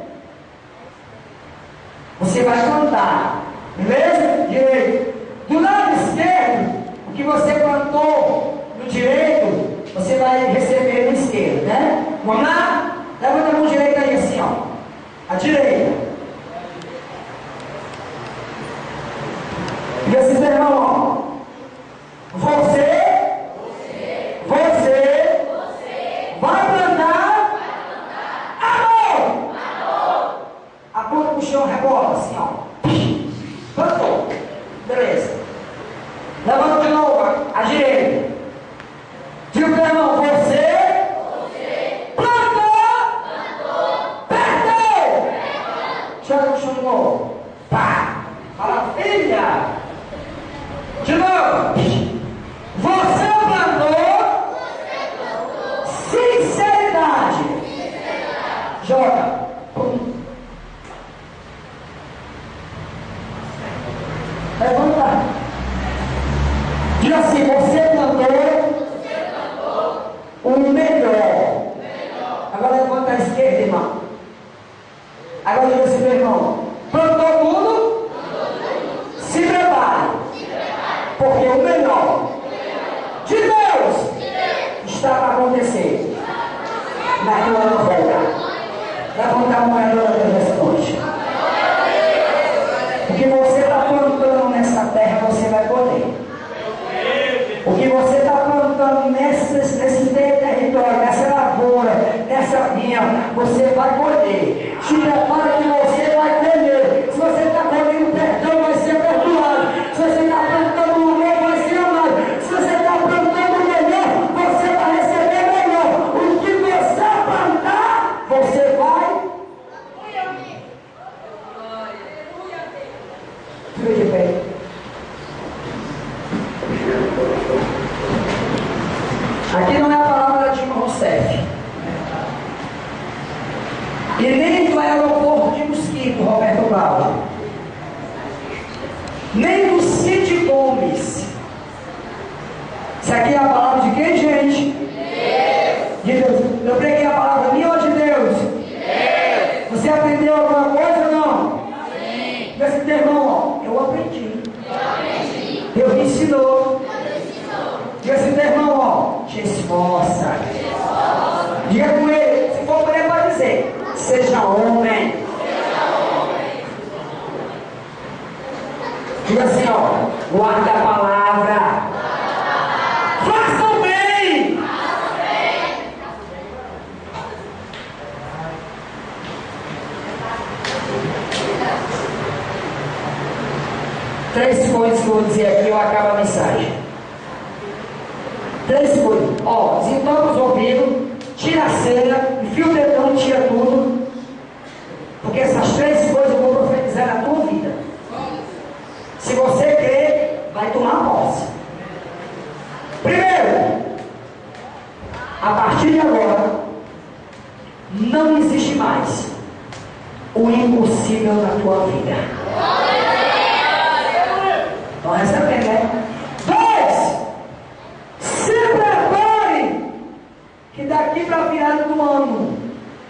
você vai plantar, beleza? Direito. Do lado esquerdo, o que você plantou no direito, você vai receber no esquerdo, né? Vamos lá? Levanta a mão direita aí assim, ó. A direita. E assim, meu irmão, ó. Você vai plantar amor. Aponta pro chão, rebola assim, ó. Plantou. Beleza. Levanta de novo a direita. Diga pro irmão, você joga no chão de novo. Pá! Fala, filha! De novo! Você plantou sinceridade. Joga. Levanta. Diz assim, você plantou o melhor. Agora levanta a esquerda, irmão. Agora diga assim, meu irmão, plantou tudo? Se prepare. Porque o melhor de Deus está para acontecer na tua novela. Levanta a mão nessa noite. O que você está plantando nessa terra, você vai colher. O que você está plantando nesse território, nessa lavoura, nessa vinha, você vai colher. Se prepara que você vai colher. Se você está colhendo perdão, vai ser perdoado. Se você está plantando amor, vai ser amado. Se você está plantando melhor, você vai receber melhor. O que você plantar, você vai. Fica de pé. Aqui não é a palavra de Dilma Rousseff. E nem do aeroporto de Mosquito, Roberto Cláudio. Nem do Cid Gomes. Isso aqui é a palavra de quem, gente? De Deus. Eu preguei a palavra minha ou de Deus? Você aprendeu alguma coisa ou não? Sim. Diga assim, irmão, ó, eu aprendi. Deus me ensinou. Diga assim, irmão, ó, te esforça. Diga com ele, se for mulher, pode dizer, seja homem. Diga assim, ó, guarda a palavra. Façam bem. 3 coisas que eu vou dizer aqui, eu acabo a mensagem. 3 coisas. Ó, desentopa os ouvidos, tira a cera, enfia o dedão, tira tudo. Porque essas 3 coisas eu vou profetizar na tua vida. Se você crer, vai tomar posse. Primeiro, a partir de agora, não existe mais o impossível na tua vida. Estão recebendo, né? 2, se prepare, que daqui para a virada do ano,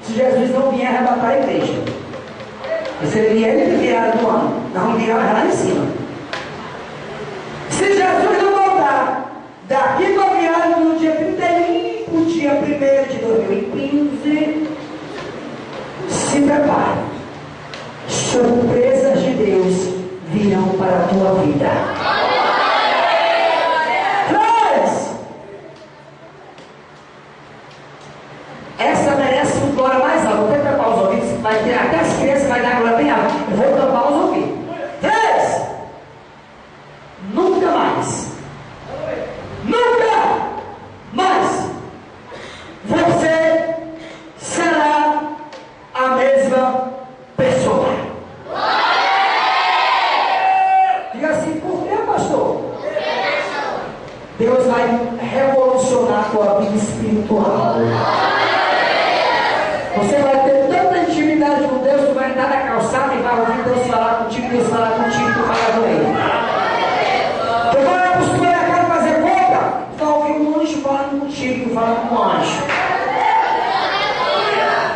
se Jesus não vier arrebatar a igreja, se ele vier de virada do ano, nós vamos virar lá em cima. Se Jesus não voltar, daqui para a virada do dia 31 para o dia 1º de 2015, se prepare. Surpresas de Deus virão para a tua vida. 3, essa merece um glória mais alto. Vou até tampar os ouvidos, vai ter até as crianças vai dar glória bem alta. Eu vou tampar os ouvidos. 3, nunca mais você será a mesma pessoa. Diga assim, por que, pastor? Deus vai revolucionar a tua vida espiritual. Você vai ter tanta intimidade com Deus, tu vai andar na calçada e vai ouvir Deus falar contigo, Deus falar contigo, tu falar com Ele. Tu vai lá para o supermercado fazer compra, tu vai ouvir um anjo falando contigo, tu falando com um anjo.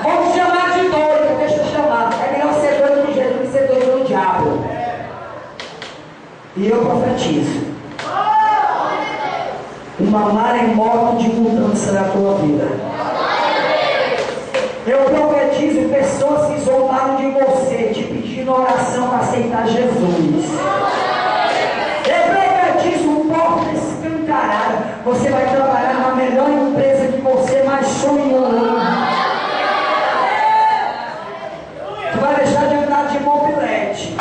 Vamos chamar de doido, deixa eu chamar. É melhor ser doido com Jesus que ser doido com o diabo. E eu profetizo uma maremoto de mudança na tua vida. Eu profetizo pessoas que zombaram de você, te pedindo oração para aceitar Jesus. Eu profetizo porta escancarada. Você vai trabalhar na melhor empresa que você mais sonhou. Tu vai deixar de andar de mobilete,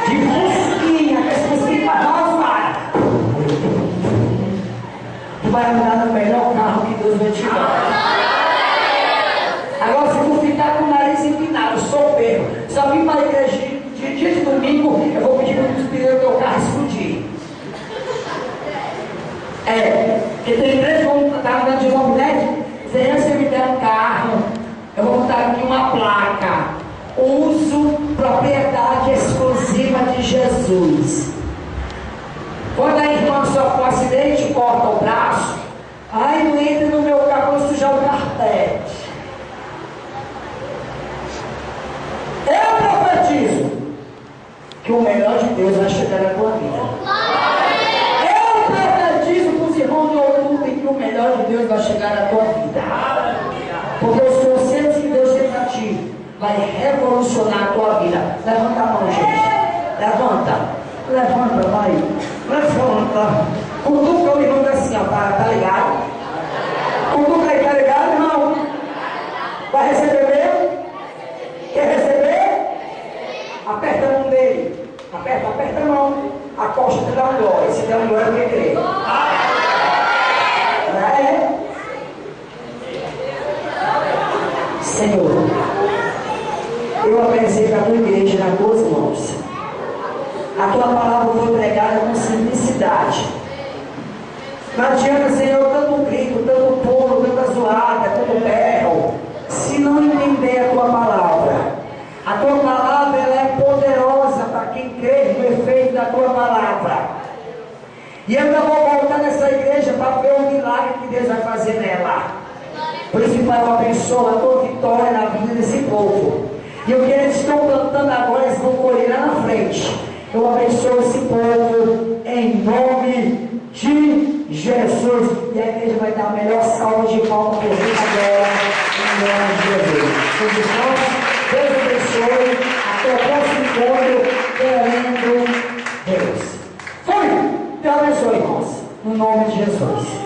de fusquinha, que esse fusquinha para nós vai. Tu vai andar no melhor carro que Deus vai te dar. Agora, se tu ficar com o nariz empinado, soberbo, só vim para a igreja de dia de domingo, eu vou pedir para os pneus do teu carro explodir. Porque tem igreja que vão estar andando de mobilete, Senhor, se me der um carro, eu vou botar aqui uma placa. Uso, propriedade exclusiva de Jesus. Quando a irmã sofre um acidente, corta o braço, ai, não entra no meu carro, vou sujar o carpete. Eu profetizo que o melhor de Deus vai chegar na tua vida. Eu profetizo para os irmãos do outubro que o melhor de Deus vai chegar na tua vida. Porque os conselhos que Deus tem para ti vai revolucionar a tua vida. Levanta a mão, gente. Levanta, vai. Levanta. Cutuca o irmão assim, ó. Tá ligado? Cutuca aí, tá ligado, irmão? Vai receber mesmo? Quer receber? Aperta a mão dele. Aperta a mão. A costa te dá um glória. Se der um glória, eu quer crer. Senhor, eu apresento a tua igreja nas tuas mãos. A tua palavra foi pregada com simplicidade. Não adianta, Senhor, tanto grito, tanto pulo, tanta zoada, tanto berro, se não entender a tua palavra. A tua palavra ela é poderosa para quem crê no efeito da tua palavra. E eu ainda vou voltar nessa igreja para ver o milagre que Deus vai fazer nela. Por isso, Pai, eu abençoo a tua vitória na vida desse povo. E o que eles estão cantando agora, eles vão colher lá na frente. Eu abençoo esse povo em nome de Jesus. E a igreja vai dar a melhor salva de palmas para ele agora, em nome de Jesus. Deus abençoe. Até o próximo encontro, querendo nome de Jesus.